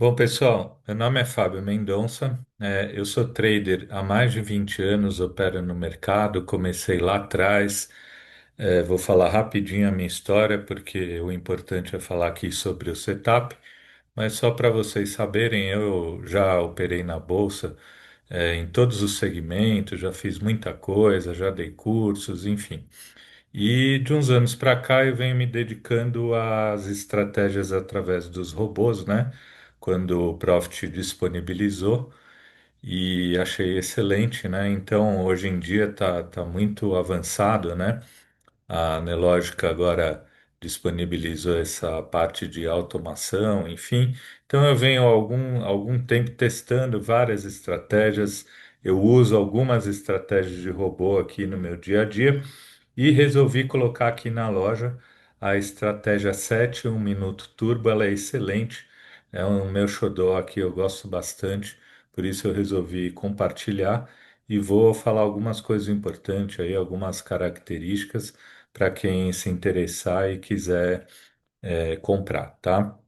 Bom, pessoal, meu nome é Fábio Mendonça, eu sou trader há mais de 20 anos, opero no mercado, comecei lá atrás. Vou falar rapidinho a minha história, porque o importante é falar aqui sobre o setup, mas só para vocês saberem, eu já operei na Bolsa, em todos os segmentos, já fiz muita coisa, já dei cursos, enfim. E de uns anos para cá eu venho me dedicando às estratégias através dos robôs, né? Quando o Profit disponibilizou e achei excelente, né? Então hoje em dia tá muito avançado, né? A Nelogica agora disponibilizou essa parte de automação, enfim. Então eu venho há algum tempo testando várias estratégias. Eu uso algumas estratégias de robô aqui no meu dia a dia. E resolvi colocar aqui na loja a estratégia 7 1 minuto turbo, ela é excelente, é o meu xodó aqui, eu gosto bastante, por isso eu resolvi compartilhar e vou falar algumas coisas importantes aí, algumas características para quem se interessar e quiser comprar, tá?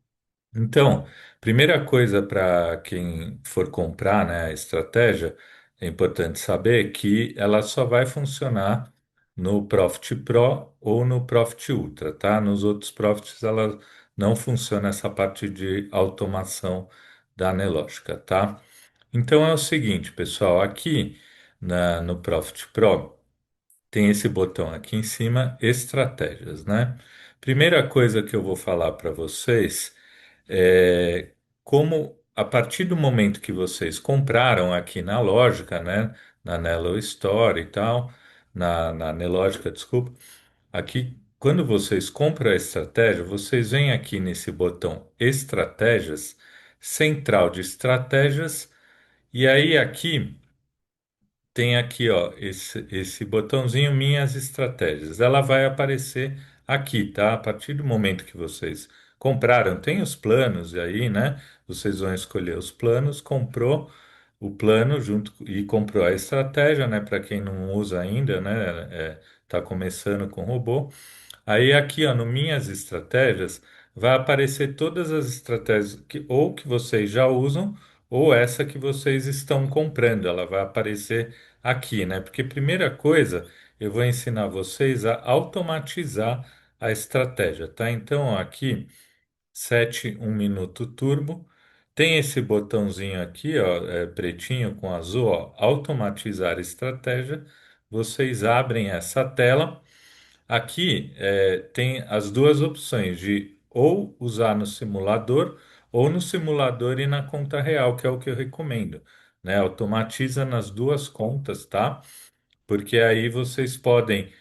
Então, primeira coisa para quem for comprar, né, a estratégia, é importante saber que ela só vai funcionar no Profit Pro ou no Profit Ultra, tá? Nos outros Profits ela não funciona essa parte de automação da Nelogica, tá? Então é o seguinte, pessoal, aqui no Profit Pro tem esse botão aqui em cima, estratégias, né? Primeira coisa que eu vou falar para vocês é como a partir do momento que vocês compraram aqui na lógica, né, na Nelo Store e tal, na Nelogica, desculpa, aqui quando vocês compram a estratégia, vocês vêm aqui nesse botão Estratégias, Central de Estratégias, e aí aqui tem aqui, ó, esse botãozinho Minhas Estratégias. Ela vai aparecer aqui, tá? A partir do momento que vocês compraram, tem os planos aí, né? Vocês vão escolher os planos, comprou o plano junto e comprou a estratégia, né? Para quem não usa ainda, né? Tá começando com robô. Aí aqui, ó, no Minhas Estratégias, vai aparecer todas as estratégias que ou que vocês já usam ou essa que vocês estão comprando. Ela vai aparecer aqui, né? Porque primeira coisa, eu vou ensinar vocês a automatizar a estratégia, tá? Então, ó, aqui, 7 1 minuto turbo, tem esse botãozinho aqui, ó, pretinho com azul, ó, automatizar estratégia. Vocês abrem essa tela. Aqui tem as duas opções de ou usar no simulador ou no simulador e na conta real, que é o que eu recomendo, né? Automatiza nas duas contas, tá? Porque aí vocês podem,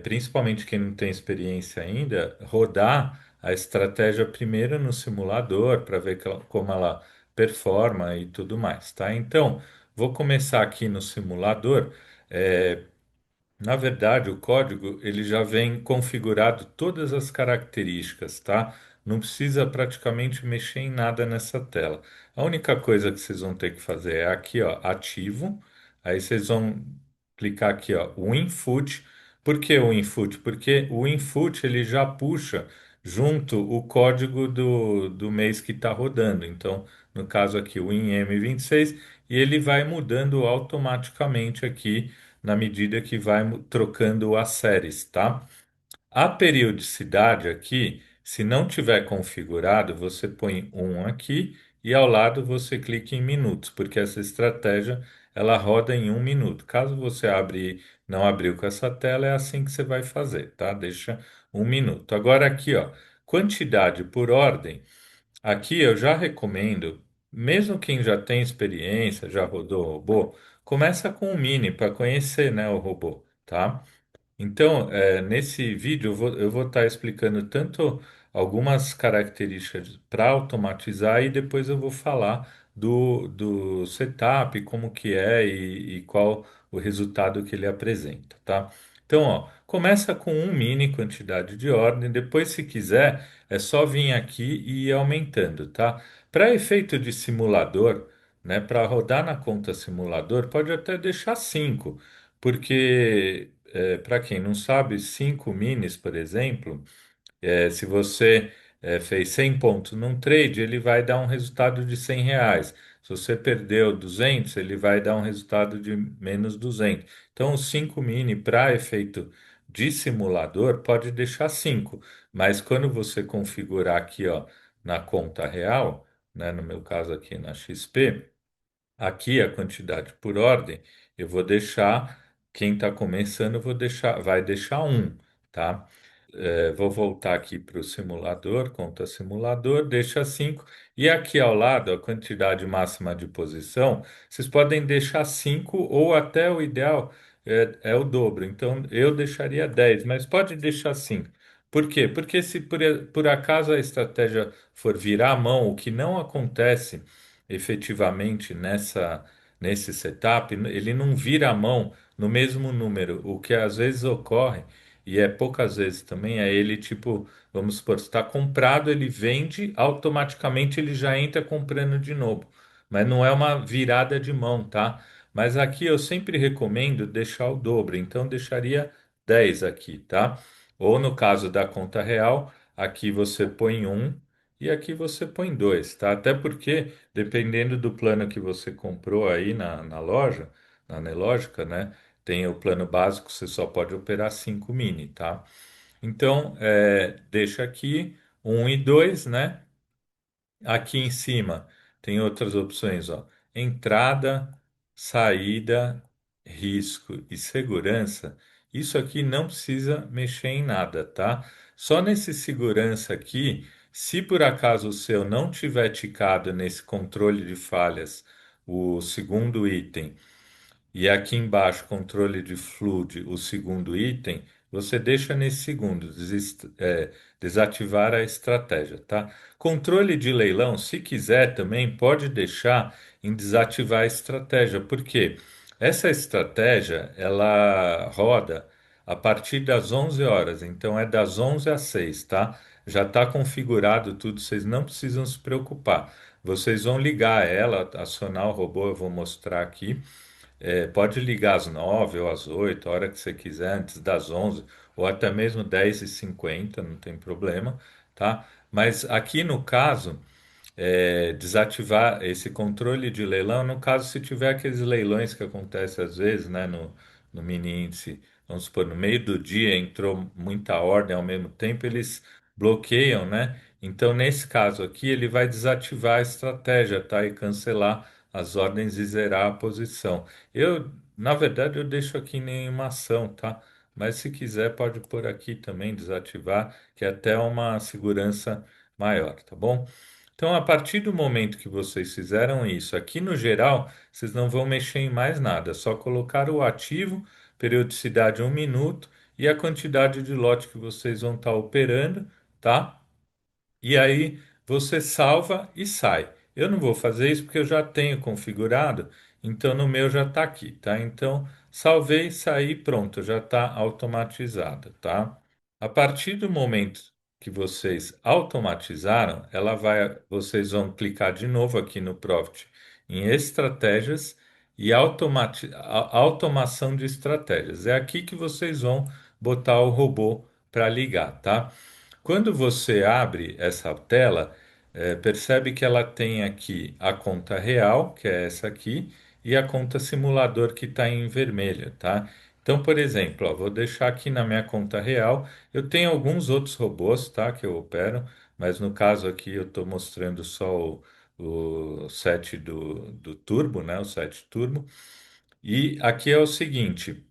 principalmente quem não tem experiência ainda, rodar a estratégia primeiro no simulador para ver como ela performa e tudo mais, tá? Então, vou começar aqui no simulador. Na verdade, o código ele já vem configurado todas as características, tá? Não precisa praticamente mexer em nada nessa tela. A única coisa que vocês vão ter que fazer é aqui, ó, ativo. Aí vocês vão clicar aqui, ó, o input. Por que o input? Porque o input ele já puxa junto o código do mês que está rodando. Então, no caso aqui, o INM26, e ele vai mudando automaticamente aqui na medida que vai trocando as séries, tá? A periodicidade aqui, se não tiver configurado, você põe um aqui e ao lado você clica em minutos, porque essa estratégia ela roda em 1 minuto. Caso você não abriu com essa tela, é assim que você vai fazer, tá? Deixa 1 minuto. Agora aqui, ó, quantidade por ordem. Aqui eu já recomendo, mesmo quem já tem experiência, já rodou robô, começa com o Mini para conhecer, né, o robô, tá? Então, nesse vídeo eu vou estar explicando tanto algumas características para automatizar e depois eu vou falar do setup, como que é e qual o resultado que ele apresenta, tá? Então, ó, começa com um mini quantidade de ordem, depois, se quiser, é só vir aqui e ir aumentando, tá? Para efeito de simulador, né, para rodar na conta simulador, pode até deixar 5 porque para quem não sabe, 5 minis, por exemplo, se você fez 100 pontos num trade, ele vai dar um resultado de R$ 100. Se você perdeu 200, ele vai dar um resultado de menos 200. Então, o 5 mini para efeito de simulador pode deixar 5, mas quando você configurar aqui, ó, na conta real, né, no meu caso aqui na XP, aqui a quantidade por ordem, eu vou deixar, quem está começando, eu vou deixar, vai deixar um, tá? Vou voltar aqui para o simulador, conta simulador, deixa 5. E aqui ao lado, a quantidade máxima de posição, vocês podem deixar 5 ou até o ideal é o dobro. Então eu deixaria 10, mas pode deixar 5. Por quê? Porque se por acaso a estratégia for virar a mão, o que não acontece efetivamente nesse setup, ele não vira a mão no mesmo número. O que às vezes ocorre e é poucas vezes também, é ele tipo, vamos supor, está comprado, ele vende, automaticamente ele já entra comprando de novo. Mas não é uma virada de mão, tá? Mas aqui eu sempre recomendo deixar o dobro, então deixaria 10 aqui, tá? Ou no caso da conta real, aqui você põe um e aqui você põe dois, tá? Até porque, dependendo do plano que você comprou aí na loja, na Nelogica, né? Tem o plano básico, você só pode operar 5 mini, tá? Então, deixa aqui um e 2, né? Aqui em cima tem outras opções, ó. Entrada, saída, risco e segurança. Isso aqui não precisa mexer em nada, tá? Só nesse segurança aqui, se por acaso o seu não tiver ticado nesse controle de falhas, o segundo item, e aqui embaixo, controle de flood, o segundo item, você deixa nesse segundo, desativar a estratégia, tá? Controle de leilão, se quiser também, pode deixar em desativar a estratégia, porque essa estratégia, ela roda a partir das 11 horas, então é das 11 às 6, tá? Já está configurado tudo, vocês não precisam se preocupar. Vocês vão ligar ela, acionar o robô, eu vou mostrar aqui. Pode ligar às 9 ou às 8, a hora que você quiser, antes das 11, ou até mesmo 10h50, não tem problema, tá? Mas aqui no caso, desativar esse controle de leilão, no caso, se tiver aqueles leilões que acontecem às vezes, né, no mini índice, vamos supor, no meio do dia entrou muita ordem ao mesmo tempo, eles bloqueiam, né? Então, nesse caso aqui, ele vai desativar a estratégia, tá? E cancelar as ordens e zerar a posição. Na verdade, eu deixo aqui em nenhuma ação, tá? Mas se quiser, pode pôr aqui também, desativar, que é até uma segurança maior, tá bom? Então, a partir do momento que vocês fizeram isso, aqui no geral, vocês não vão mexer em mais nada, é só colocar o ativo, periodicidade 1 minuto e a quantidade de lote que vocês vão estar operando, tá? E aí você salva e sai. Eu não vou fazer isso porque eu já tenho configurado, então no meu já está aqui, tá? Então, salvei, saí, pronto, já está automatizado, tá? A partir do momento que vocês automatizaram, vocês vão clicar de novo aqui no Profit em estratégias e automação de estratégias. É aqui que vocês vão botar o robô para ligar, tá? Quando você abre essa tela, percebe que ela tem aqui a conta real, que é essa aqui, e a conta simulador que está em vermelho, tá? Então, por exemplo, ó, vou deixar aqui na minha conta real. Eu tenho alguns outros robôs, tá, que eu opero, mas no caso aqui eu estou mostrando só o set do Turbo, né? O set Turbo. E aqui é o seguinte.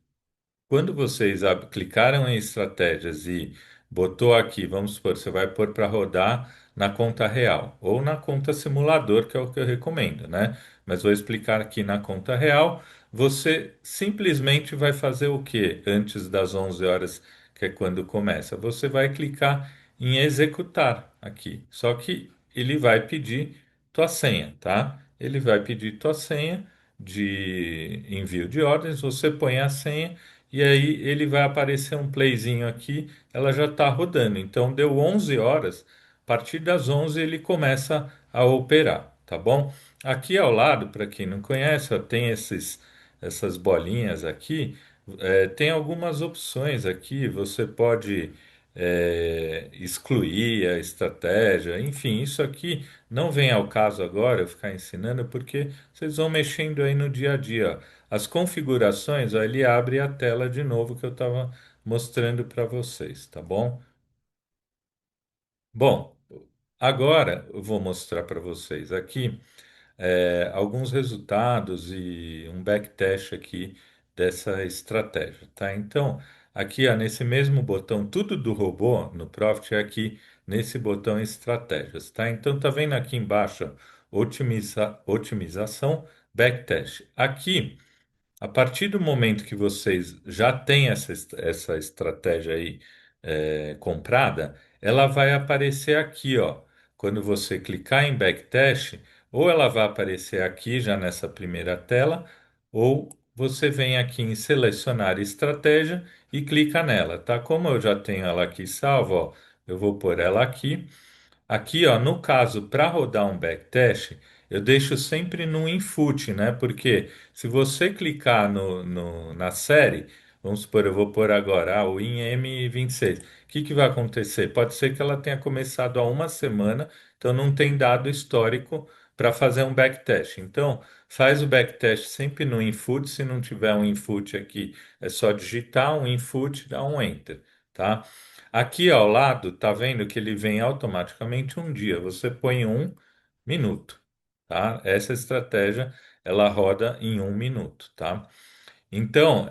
Quando vocês clicaram em estratégias e botou aqui, vamos supor, você vai pôr para rodar na conta real ou na conta simulador, que é o que eu recomendo, né? Mas vou explicar aqui na conta real. Você simplesmente vai fazer o que antes das 11 horas, que é quando começa? Você vai clicar em executar aqui. Só que ele vai pedir tua senha, tá? Ele vai pedir tua senha de envio de ordens, você põe a senha e aí ele vai aparecer um playzinho aqui, ela já está rodando. Então deu 11 horas, a partir das 11 ele começa a operar, tá bom? Aqui ao lado, para quem não conhece, ó, tem essas bolinhas aqui, tem algumas opções aqui, você pode excluir a estratégia, enfim, isso aqui não vem ao caso agora eu ficar ensinando, porque vocês vão mexendo aí no dia a dia. As configurações, ó, ele abre a tela de novo que eu estava mostrando para vocês, tá bom? Bom, agora eu vou mostrar para vocês aqui alguns resultados e um backtest aqui dessa estratégia, tá? Então, aqui ó, nesse mesmo botão, tudo do robô no Profit é aqui nesse botão estratégias, tá? Então, tá vendo aqui embaixo, ó, otimização, backtest. Aqui a partir do momento que vocês já têm essa estratégia aí comprada, ela vai aparecer aqui, ó. Quando você clicar em Backtest, ou ela vai aparecer aqui já nessa primeira tela, ou você vem aqui em Selecionar Estratégia e clica nela, tá? Como eu já tenho ela aqui salva, ó, eu vou pôr ela aqui. Aqui, ó, no caso, para rodar um backtest, eu deixo sempre no input, né? Porque se você clicar na série, vamos supor, eu vou pôr agora o IM26. O que que vai acontecer? Pode ser que ela tenha começado há uma semana, então não tem dado histórico para fazer um backtest. Então, faz o backtest sempre no input. Se não tiver um input aqui, é só digitar um input, dá um enter, tá? Aqui ao lado, tá vendo que ele vem automaticamente um dia. Você põe 1 minuto, tá? Essa estratégia ela roda em 1 minuto, tá? Então,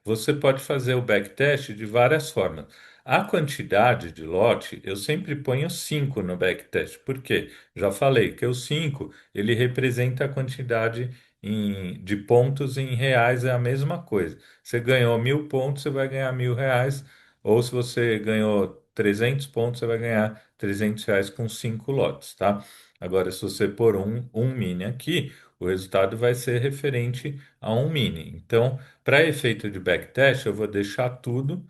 você pode fazer o backtest de várias formas. A quantidade de lote, eu sempre ponho 5 no backtest. Por quê? Já falei que o 5 ele representa a quantidade de pontos em reais, é a mesma coisa. Você ganhou 1.000 pontos, você vai ganhar R$ 1.000. Ou se você ganhou 300 pontos, você vai ganhar R$ 300 com 5 lotes, tá? Agora, se você pôr um mini aqui, o resultado vai ser referente a um mini. Então, para efeito de backtest, eu vou deixar tudo,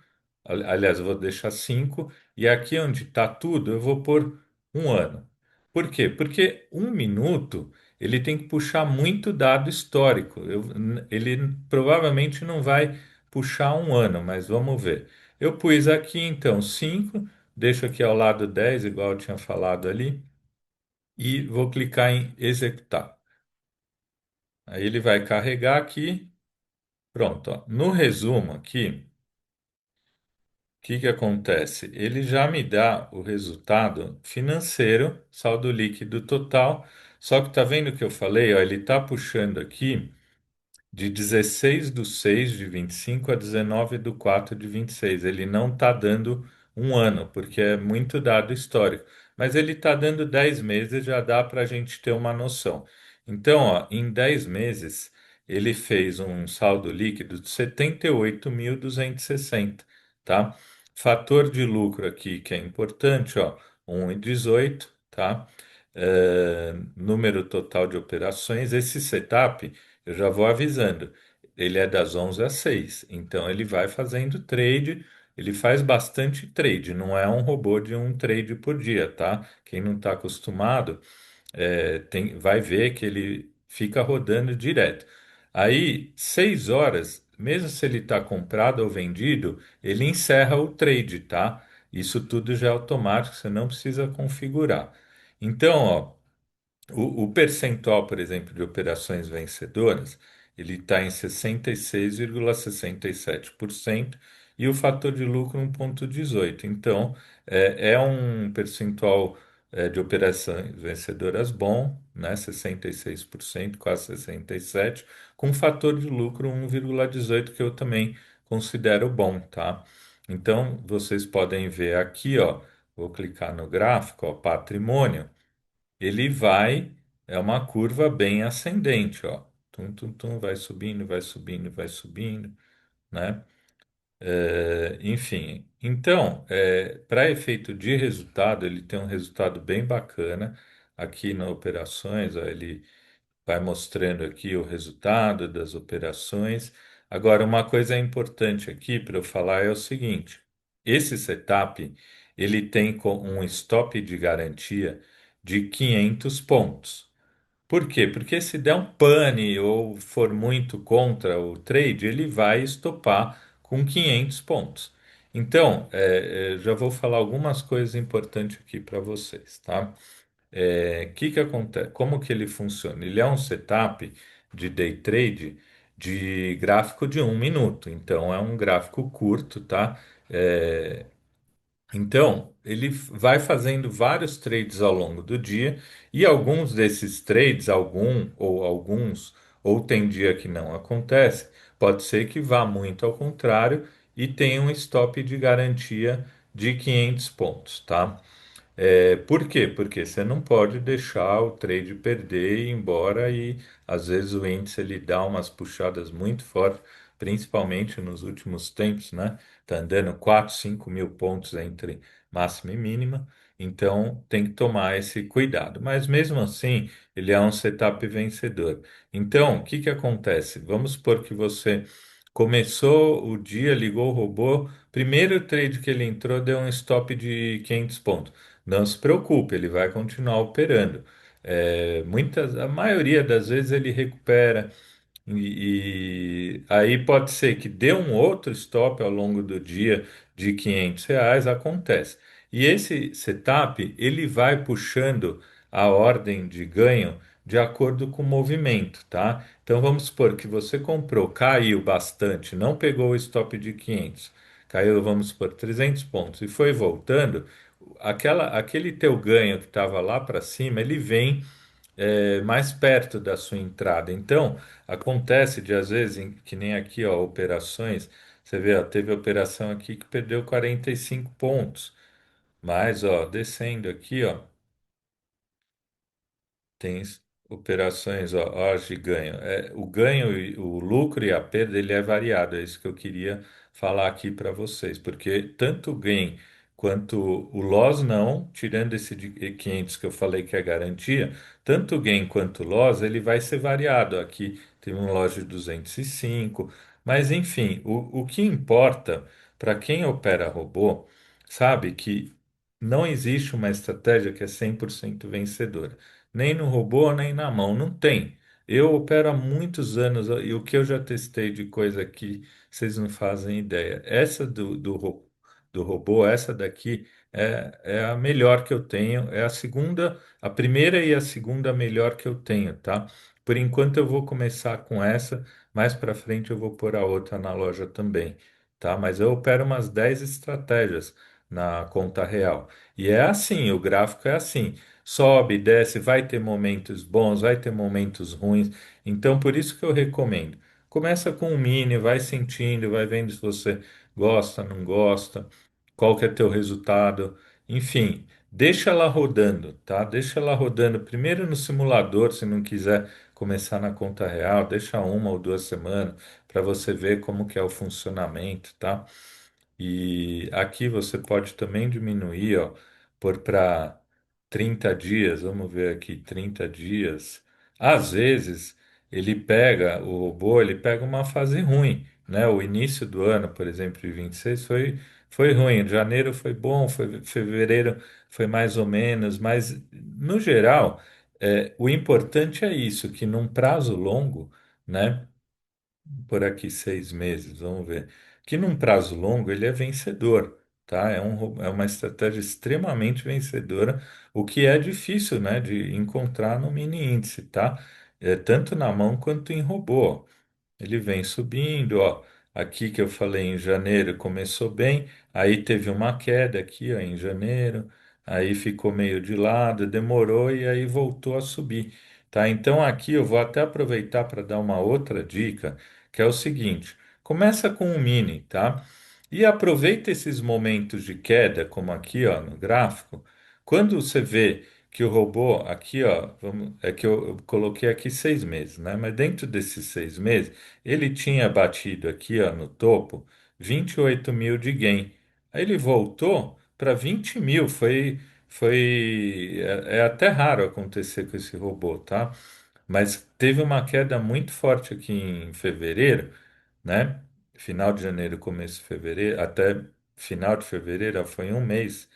aliás, eu vou deixar 5, e aqui onde está tudo, eu vou pôr 1 ano. Por quê? Porque 1 minuto ele tem que puxar muito dado histórico. Ele provavelmente não vai puxar 1 ano, mas vamos ver. Eu pus aqui então 5, deixo aqui ao lado 10, igual eu tinha falado ali, e vou clicar em executar. Aí ele vai carregar aqui. Pronto, ó. No resumo aqui, o que que acontece? Ele já me dá o resultado financeiro, saldo líquido total. Só que tá vendo o que eu falei? Ó, ele tá puxando aqui de 16/6 de 25 a 19/4 de 26. Ele não está dando 1 ano, porque é muito dado histórico. Mas ele está dando 10 meses, já dá para a gente ter uma noção. Então, ó, em 10 meses, ele fez um saldo líquido de 78.260, tá? Fator de lucro aqui, que é importante, ó, 1,18, tá? Número total de operações. Esse setup eu já vou avisando. Ele é das 11 às 6, então ele vai fazendo trade. Ele faz bastante trade, não é um robô de um trade por dia, tá? Quem não está acostumado vai ver que ele fica rodando direto. Aí, 6 horas, mesmo se ele está comprado ou vendido, ele encerra o trade, tá? Isso tudo já é automático, você não precisa configurar. Então, ó. O percentual, por exemplo, de operações vencedoras, ele está em 66,67% e o fator de lucro 1,18. Então, é um percentual de operações vencedoras bom, né? 66%, quase 67%, com fator de lucro 1,18, que eu também considero bom, tá? Então, vocês podem ver aqui, ó, vou clicar no gráfico, ó, patrimônio. Ele vai, é uma curva bem ascendente, ó. Tum, tum, tum, vai subindo, vai subindo, vai subindo, né? Enfim, então, para efeito de resultado, ele tem um resultado bem bacana aqui nas operações, ó, ele vai mostrando aqui o resultado das operações. Agora, uma coisa importante aqui para eu falar é o seguinte: esse setup ele tem um stop de garantia de 500 pontos. Por quê? Porque se der um pane ou for muito contra o trade, ele vai estopar com 500 pontos. Então, já vou falar algumas coisas importantes aqui para vocês, tá? O que que acontece? Como que ele funciona? Ele é um setup de day trade de gráfico de 1 minuto. Então, é um gráfico curto, tá? É, então, ele vai fazendo vários trades ao longo do dia e alguns desses trades, alguns, ou tem dia que não acontece, pode ser que vá muito ao contrário e tenha um stop de garantia de 500 pontos, tá? Por quê? Porque você não pode deixar o trade perder e ir embora e às vezes o índice ele dá umas puxadas muito fortes, principalmente nos últimos tempos, né? Tá andando 4, 5 mil pontos entre máxima e mínima, então tem que tomar esse cuidado. Mas mesmo assim, ele é um setup vencedor. Então, o que que acontece? Vamos supor que você começou o dia, ligou o robô, primeiro trade que ele entrou deu um stop de 500 pontos. Não se preocupe, ele vai continuar operando. A maioria das vezes ele recupera e aí pode ser que dê um outro stop ao longo do dia de R$ 500, acontece. E esse setup ele vai puxando a ordem de ganho de acordo com o movimento, tá? Então vamos supor que você comprou, caiu bastante, não pegou o stop de 500, caiu, vamos supor, 300 pontos e foi voltando aquele teu ganho que estava lá para cima, ele vem mais perto da sua entrada. Então, acontece de às vezes, que nem aqui, ó, operações, você vê, ó, teve operação aqui que perdeu 45 pontos, mas, ó, descendo aqui, ó, tem operações, ó, de ganho. O ganho, o lucro e a perda, ele é variado. É isso que eu queria falar aqui para vocês, porque tanto o gain quanto o loss não, tirando esse de 500 que eu falei que é garantia, tanto o gain quanto o loss, ele vai ser variado. Aqui tem um loss de 205, mas enfim, o que importa para quem opera robô, sabe que não existe uma estratégia que é 100% vencedora nem no robô, nem na mão. Não tem. Eu opero há muitos anos e o que eu já testei de coisa aqui, vocês não fazem ideia. Essa do robô, essa daqui é a melhor que eu tenho. É a segunda, a primeira e a segunda melhor que eu tenho, tá? Por enquanto eu vou começar com essa, mais para frente eu vou pôr a outra na loja também, tá? Mas eu opero umas 10 estratégias na conta real. E é assim, o gráfico é assim sobe, desce, vai ter momentos bons, vai ter momentos ruins. Então, por isso que eu recomendo. Começa com o mini, vai sentindo, vai vendo se você gosta, não gosta, qual que é teu resultado. Enfim, deixa ela rodando, tá? Deixa ela rodando primeiro no simulador, se não quiser começar na conta real, deixa 1 ou 2 semanas para você ver como que é o funcionamento, tá? E aqui você pode também diminuir, ó, por para 30 dias, vamos ver aqui, 30 dias. Às vezes, o robô, ele pega uma fase ruim, né? O início do ano, por exemplo, de 26 foi ruim. Janeiro foi bom, fevereiro foi mais ou menos, mas no geral, o importante é isso, que num prazo longo, né? Por aqui 6 meses, vamos ver. Que num prazo longo ele é vencedor, tá? É uma estratégia extremamente vencedora, o que é difícil, né, de encontrar no mini índice, tá? Tanto na mão quanto em robô. Ele vem subindo, ó. Aqui que eu falei em janeiro começou bem, aí teve uma queda aqui, ó, em janeiro, aí ficou meio de lado, demorou e aí voltou a subir, tá? Então aqui eu vou até aproveitar para dar uma outra dica, que é o seguinte: começa com um mini, tá? E aproveita esses momentos de queda, como aqui, ó, no gráfico. Quando você vê que o robô, aqui, ó, é que eu coloquei aqui 6 meses, né? Mas dentro desses 6 meses ele tinha batido aqui, ó, no topo 28 mil de gain. Aí ele voltou para 20 mil. É até raro acontecer com esse robô, tá? Mas teve uma queda muito forte aqui em fevereiro, né? Final de janeiro, começo de fevereiro, até final de fevereiro, ó, foi um mês.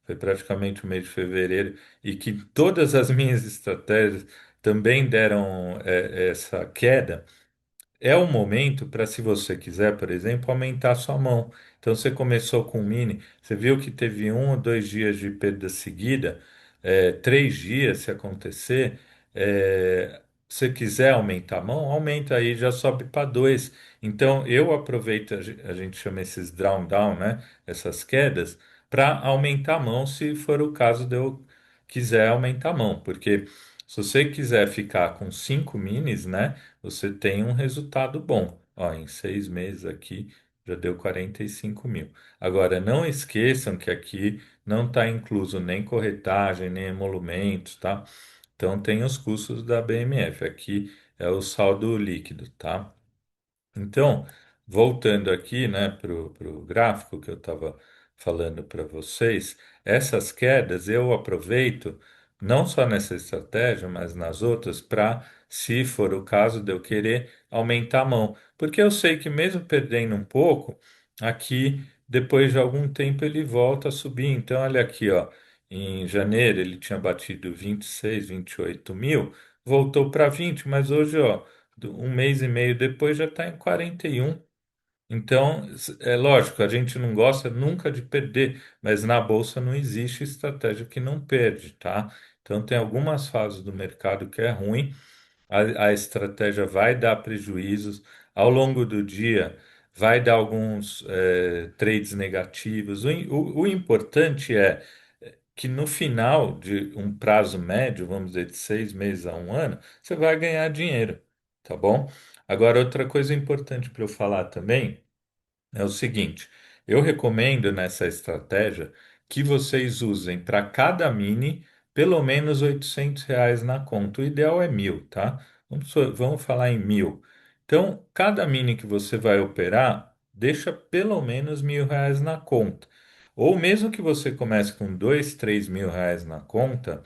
Foi praticamente o mês de fevereiro, e que todas as minhas estratégias também deram essa queda. É o momento para, se você quiser, por exemplo, aumentar sua mão. Então você começou com mini, você viu que teve 1 ou 2 dias de perda seguida, 3 dias se acontecer, se quiser aumentar a mão, aumenta aí, já sobe para dois. Então eu aproveito, a gente chama esses down, né? Essas quedas, para aumentar a mão se for o caso de eu quiser aumentar a mão, porque se você quiser ficar com 5 minis, né? Você tem um resultado bom. Ó, em 6 meses aqui já deu 45 mil. Agora, não esqueçam que aqui não está incluso nem corretagem, nem emolumentos, tá? Então, tem os custos da BMF. Aqui é o saldo líquido, tá? Então, voltando aqui, né, para o gráfico que eu estava falando para vocês, essas quedas eu aproveito não só nessa estratégia, mas nas outras, para, se for o caso de eu querer aumentar a mão. Porque eu sei que mesmo perdendo um pouco, aqui, depois de algum tempo, ele volta a subir. Então, olha aqui, ó, em janeiro ele tinha batido 26, 28 mil, voltou para 20, mas hoje, ó. 1 mês e meio depois já está em 41. Então, é lógico, a gente não gosta nunca de perder, mas na bolsa não existe estratégia que não perde, tá? Então, tem algumas fases do mercado que é ruim, a estratégia vai dar prejuízos ao longo do dia, vai dar alguns trades negativos. O importante é que no final de um prazo médio, vamos dizer, de 6 meses a um ano, você vai ganhar dinheiro, tá bom? Agora, outra coisa importante para eu falar também. É o seguinte, eu recomendo nessa estratégia que vocês usem para cada mini pelo menos R$ 800 na conta. O ideal é 1.000, tá? Vamos falar em 1.000. Então, cada mini que você vai operar, deixa pelo menos R$ 1.000 na conta. Ou mesmo que você comece com 2, 3 mil reais na conta,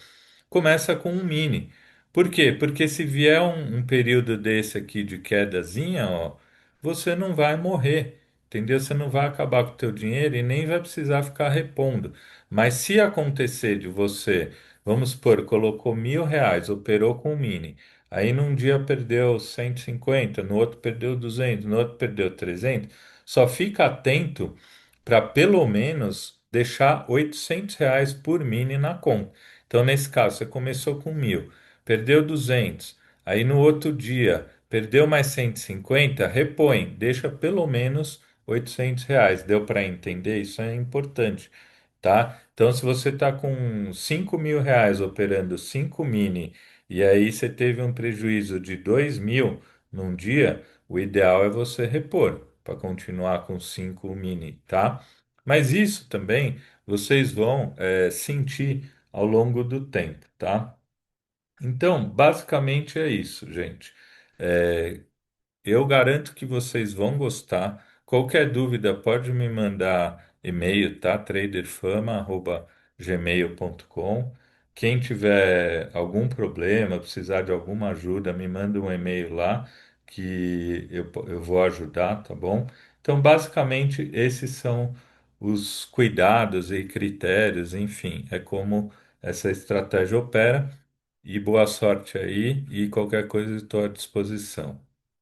começa com um mini. Por quê? Porque se vier um período desse aqui de quedazinha, ó, você não vai morrer, entendeu? Você não vai acabar com o teu dinheiro e nem vai precisar ficar repondo. Mas se acontecer de você, vamos supor, colocou R$ 1.000, operou com o mini, aí num dia perdeu 150, no outro perdeu 200, no outro perdeu 300, só fica atento para pelo menos deixar R$ 800 por mini na conta. Então, nesse caso, você começou com 1.000, perdeu 200, aí no outro dia perdeu mais 150, repõe, deixa pelo menos R$ 800. Deu para entender? Isso é importante, tá? Então, se você está com R$ 5.000 operando 5 mini e aí você teve um prejuízo de 2.000 num dia, o ideal é você repor para continuar com 5 mini, tá? Mas isso também vocês vão sentir ao longo do tempo, tá? Então, basicamente é isso, gente. É, eu garanto que vocês vão gostar. Qualquer dúvida, pode me mandar e-mail, tá? traderfama@gmail.com. Quem tiver algum problema, precisar de alguma ajuda, me manda um e-mail lá que eu vou ajudar, tá bom? Então, basicamente, esses são os cuidados e critérios, enfim, é como essa estratégia opera. E boa sorte aí, e qualquer coisa estou à disposição.